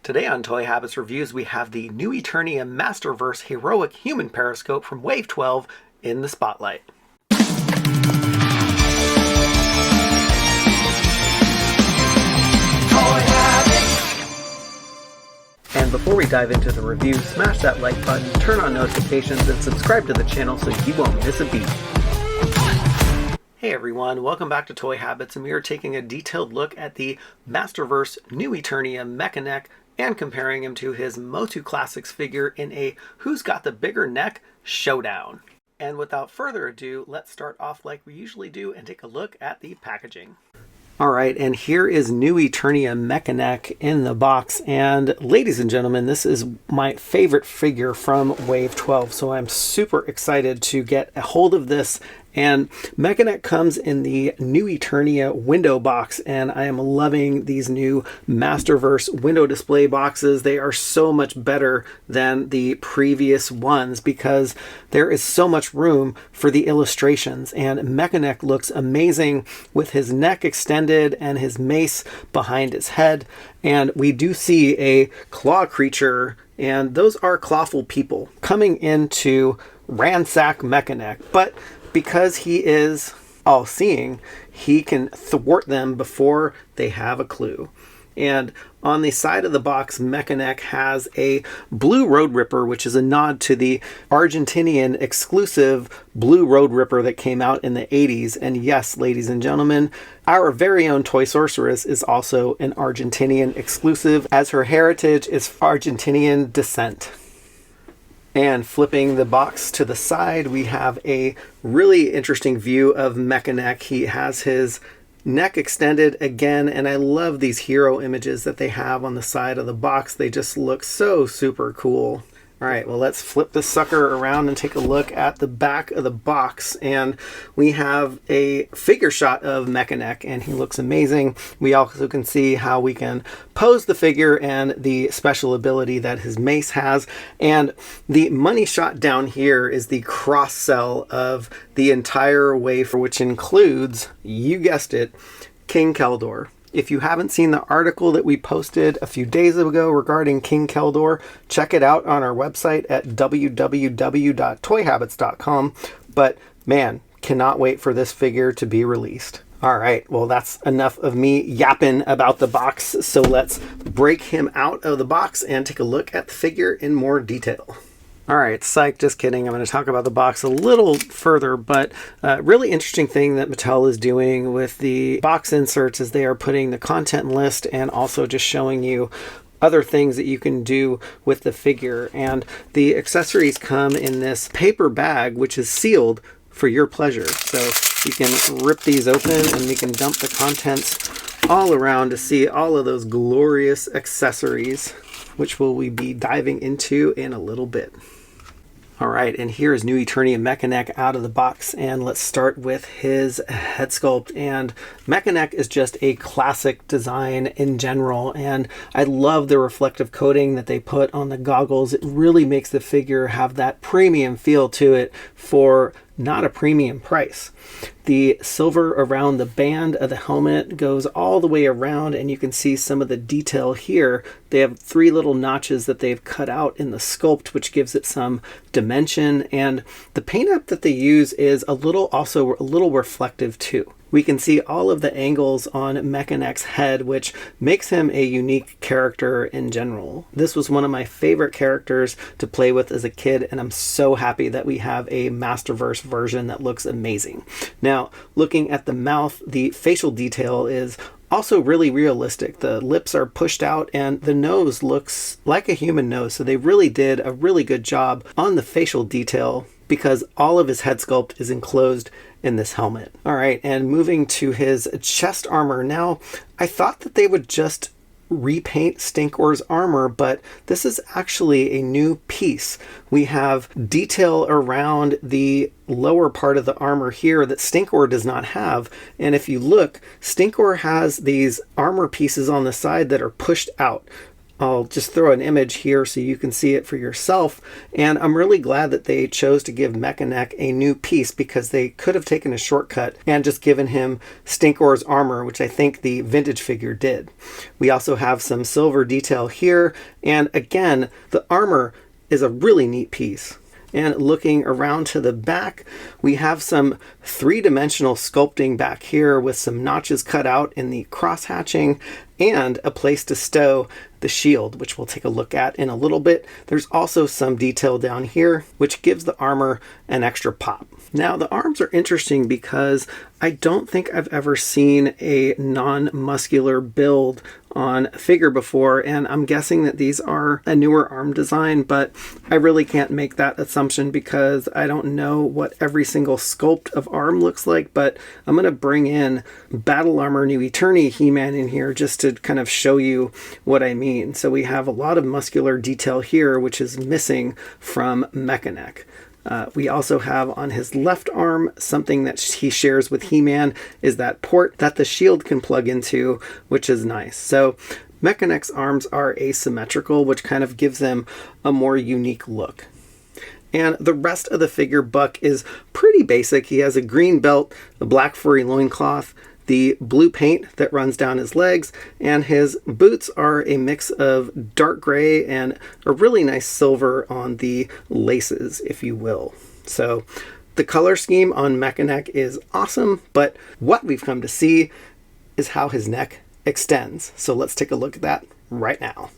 Today on Toy Habits Reviews, we have the new Eternia Masterverse Heroic Human Periscope from Wave 12 in the spotlight. And before we dive into the review, smash that like button, turn on notifications, and subscribe to the channel so you won't miss a beat. Hey everyone, welcome back to Toy Habits, and we are taking a detailed look at the Masterverse new Eternia Mekaneck and comparing him to his MOTU Classics figure in a Who's Got the Bigger Neck showdown. And without further ado, let's start off like we usually do and take a look at the packaging. Alright, and here is new Eternia Mekaneck in the box, and ladies and gentlemen, this is my favorite figure from Wave 12, so I'm super excited to get a hold of this. And Mekaneck comes in the new Eternia window box, and I am loving these new Masterverse window display boxes. They are so much better than the previous ones because there is so much room for the illustrations, and Mekaneck looks amazing with his neck extended and his mace behind his head. And we do see a claw creature, and those are clawful people coming in to ransack Mekaneck, but because he is all-seeing, he can thwart them before they have a clue. And on the side of the box, Mekaneck has a blue Road Ripper, which is a nod to the Argentinian exclusive blue Road Ripper that came out in the 80s. And yes, ladies and gentlemen, our very own Toy Sorceress is also an Argentinian exclusive, as her heritage is Argentinian descent. And flipping the box to the side, we have a really interesting view of Mekaneck. He has his neck extended again, and I love these hero images that they have on the side of the box. They just look so super cool. All right, well, let's flip this sucker around and take a look at the back of the box. And we have a figure shot of Mekaneck, and he looks amazing. We also can see how we can pose the figure and the special ability that his mace has. And the money shot down here is the cross-sell of the entire wave, which includes, you guessed it, King Keldor. If you haven't seen the article that we posted a few days ago regarding King Keldor, check it out on our website at www.toyhabits.com. But man, cannot wait for this figure to be released. All right, well, that's enough of me yapping about the box. So let's break him out of the box and take a look at the figure in more detail. All right, psych, just kidding. I'm going to talk about the box a little further, but really interesting thing that Mattel is doing with the box inserts is they are putting the content list and also just showing you other things that you can do with the figure. And the accessories come in this paper bag, which is sealed for your pleasure. So you can rip these open and we can dump the contents all around to see all of those glorious accessories, which we be diving into in a little bit. All right, and here is new Eternia Mekaneck out of the box, and let's start with his head sculpt. And Mekaneck is just a classic design in general, and I love the reflective coating that they put on the goggles. It really makes the figure have that premium feel to it for not a premium price. The silver around the band of the helmet goes all the way around, and you can see some of the detail here. They have 3 little notches that they've cut out in the sculpt, which gives it some dimension, and the paint up that they use is also a little reflective too. We can see all of the angles on Mekaneck's head, which makes him a unique character in general. This was one of my favorite characters to play with as a kid, and I'm so happy that we have a Masterverse version that looks amazing. Now, looking at the mouth, the facial detail is also really realistic. The lips are pushed out and the nose looks like a human nose, so they really did a really good job on the facial detail because all of his head sculpt is enclosed in this helmet. All right, and moving to his chest armor. Now, I thought that they would just repaint Stinkor's armor, but this is actually a new piece. We have detail around the lower part of the armor here that Stinkor does not have. And if you look, Stinkor has these armor pieces on the side that are pushed out. I'll just throw an image here so you can see it for yourself. And I'm really glad that they chose to give Mekaneck a new piece, because they could have taken a shortcut and just given him Stinkor's armor, which I think the vintage figure did. We also have some silver detail here. And again, the armor is a really neat piece. And looking around to the back, we have some three-dimensional sculpting back here with some notches cut out in the cross-hatching and a place to stow the shield, which we'll take a look at in a little bit. There's also some detail down here, which gives the armor an extra pop. Now, the arms are interesting because I don't think I've ever seen a non-muscular build on a figure before, and I'm guessing that these are a newer arm design, but I really can't make that assumption because I don't know what every single sculpt of arm looks like. But I'm going to bring in Battle Armor New Eternia He-Man in here just to kind of show you what I mean. So we have a lot of muscular detail here, which is missing from Mekaneck. We also have on his left arm something that he shares with He-Man, is that port that the shield can plug into, which is nice. So Mekaneck's arms are asymmetrical, which kind of gives them a more unique look. And the rest of the figure Buck is pretty basic. He has a green belt, a black furry loincloth, the blue paint that runs down his legs, and his boots are a mix of dark gray and a really nice silver on the laces, if you will. So the color scheme on Mekaneck is awesome, but what we've come to see is how his neck extends. So let's take a look at that right now.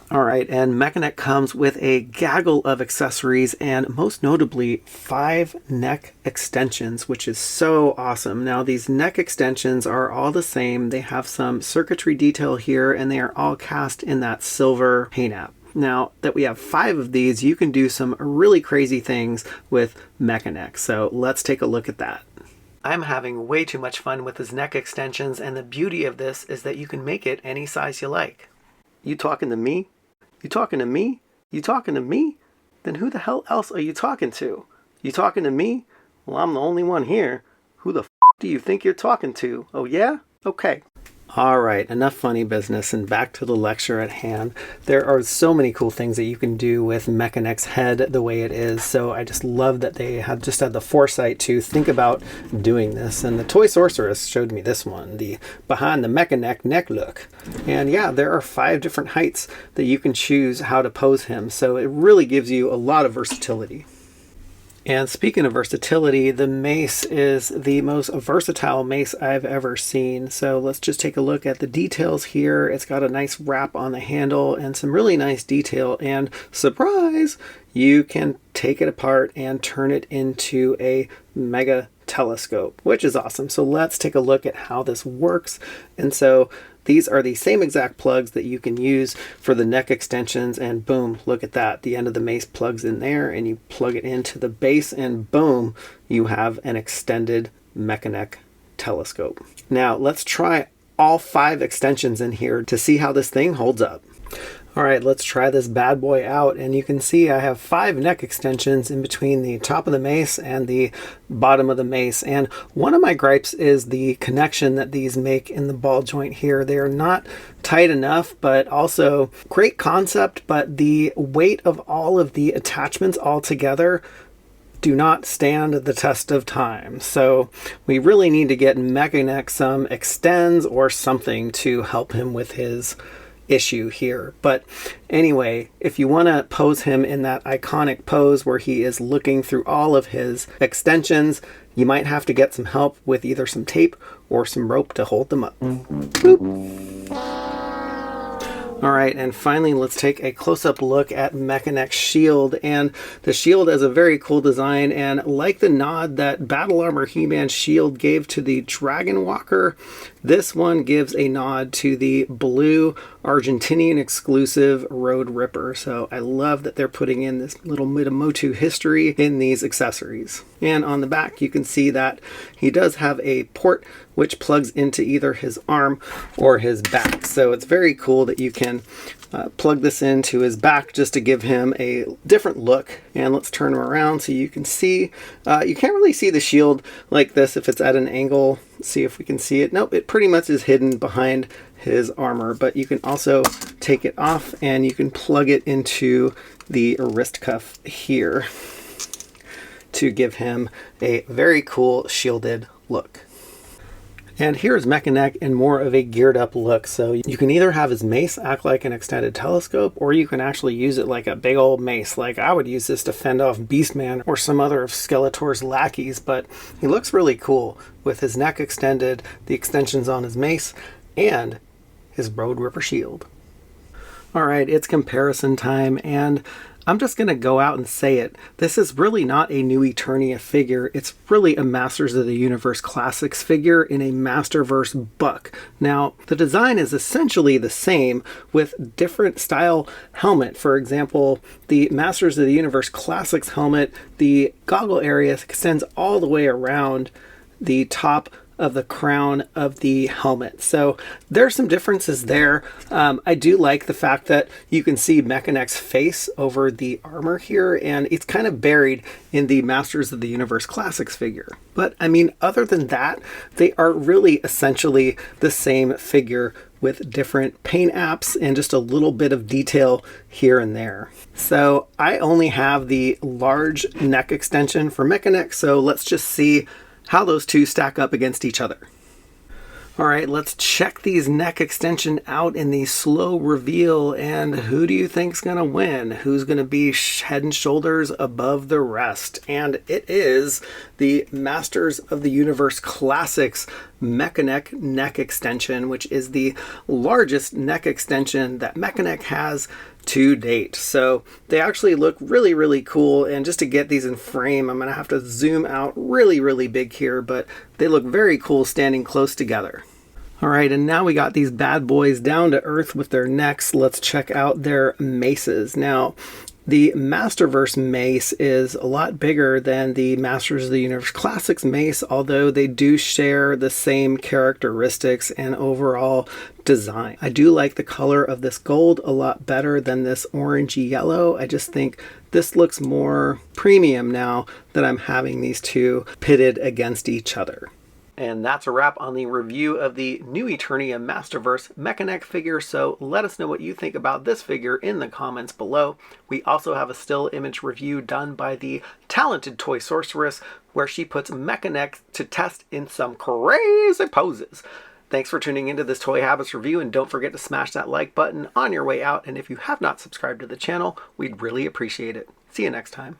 All right, and Mekaneck comes with a gaggle of accessories and most notably 5 neck extensions, which is so awesome. Now, these neck extensions are all the same. They have some circuitry detail here, and they are all cast in that silver paint app. Now that we have 5 of these, you can do some really crazy things with Mekaneck. So let's take a look at that. I'm having way too much fun with his neck extensions, and the beauty of this is that you can make it any size you like. You talking to me? You talking to me? You talking to me? Then who the hell else are you talking to? You talking to me? Well, I'm the only one here. Who the f*** do you think you're talking to? Oh yeah? Okay. All right, enough funny business and back to the lecture at hand. There are so many cool things that you can do with Mekaneck's head the way it is. So I just love that they have just had the foresight to think about doing this. And the Toy Sorceress showed me this one, the behind the Mekaneck neck look. And yeah, there are 5 different heights that you can choose how to pose him. So it really gives you a lot of versatility. And speaking of versatility, the mace is the most versatile mace I've ever seen. So let's just take a look at the details here. It's got a nice wrap on the handle and some really nice detail. And surprise, you can take it apart and turn it into a mega telescope, which is awesome. So let's take a look at how this works. And so these are the same exact plugs that you can use for the neck extensions, and boom, look at that. The end of the mace plugs in there and you plug it into the base and boom, you have an extended Mekaneck telescope. Now let's try all 5 extensions in here to see how this thing holds up. All right, let's try this bad boy out. And you can see I have 5 neck extensions in between the top of the mace and the bottom of the mace. And one of my gripes is the connection that these make in the ball joint here. They are not tight enough, but also great concept, but the weight of all of the attachments all together do not stand the test of time. So we really need to get Mekaneck some extends or something to help him with his issue here. But anyway, if you want to pose him in that iconic pose where he is looking through all of his extensions, you might have to get some help with either some tape or some rope to hold them up. Boop. All right, and finally, let's take a close-up look at Mekaneck's shield. And the shield has a very cool design, and like the nod that Battle Armor He-Man shield gave to the Dragon Walker, this one gives a nod to the blue Argentinian exclusive Road Ripper. So I love that they're putting in this little bit of MOTU history in these accessories. And on the back, you can see that he does have a port which plugs into either his arm or his back. So it's very cool that you can plug this into his back just to give him a different look. And let's turn him around so you can see. You can't really see the shield like this if it's at an angle. See if we can see it. Nope, it pretty much is hidden behind his armor, but you can also take it off and you can plug it into the wrist cuff here to give him a very cool shielded look. And here's Mekaneck in more of a geared up look. So you can either have his mace act like an extended telescope, or you can actually use it like a big old mace. Like I would use this to fend off Beastman or some other of Skeletor's lackeys, but he looks really cool with his neck extended, the extensions on his mace, and his Road Ripper shield. All right, it's comparison time, and I'm just going to go out and say it. This is really not a new Eternia figure. It's really a Masters of the Universe Classics figure in a Masterverse buck. Now, the design is essentially the same with different style helmet. For example, the Masters of the Universe Classics helmet, the goggle area extends all the way around the top of the crown of the helmet. So there's some differences there. I do like the fact that you can see Mekaneck's face over the armor here, and it's kind of buried in the Masters of the Universe Classics figure. But I mean, other than that, they are really essentially the same figure with different paint apps and just a little bit of detail here and there. So I only have the large neck extension for Mekaneck, so let's just see how those two stack up against each other. All right, let's check these neck extension out in the slow reveal, and who do you think's gonna win? Who's gonna be head and shoulders above the rest? And it is the Masters of the Universe Classics Mekaneck neck extension, which is the largest neck extension that Mekaneck has to date. So they actually look really, really cool. And just to get these in frame, I'm gonna have to zoom out really, really big here, but they look very cool standing close together. All right, and now we got these bad boys down to earth with their necks. Let's check out their maces. Now, the Masterverse mace is a lot bigger than the Masters of the Universe Classics mace, although they do share the same characteristics and overall design. I do like the color of this gold a lot better than this orangey yellow. I just think this looks more premium now that I'm having these two pitted against each other. And that's a wrap on the review of the new Eternia Masterverse Mekaneck figure, so let us know what you think about this figure in the comments below. We also have a still image review done by the talented Toy Sorceress, where she puts Mekaneck to test in some crazy poses. Thanks for tuning into this Toy Habits review, and don't forget to smash that like button on your way out, and if you have not subscribed to the channel, we'd really appreciate it. See you next time.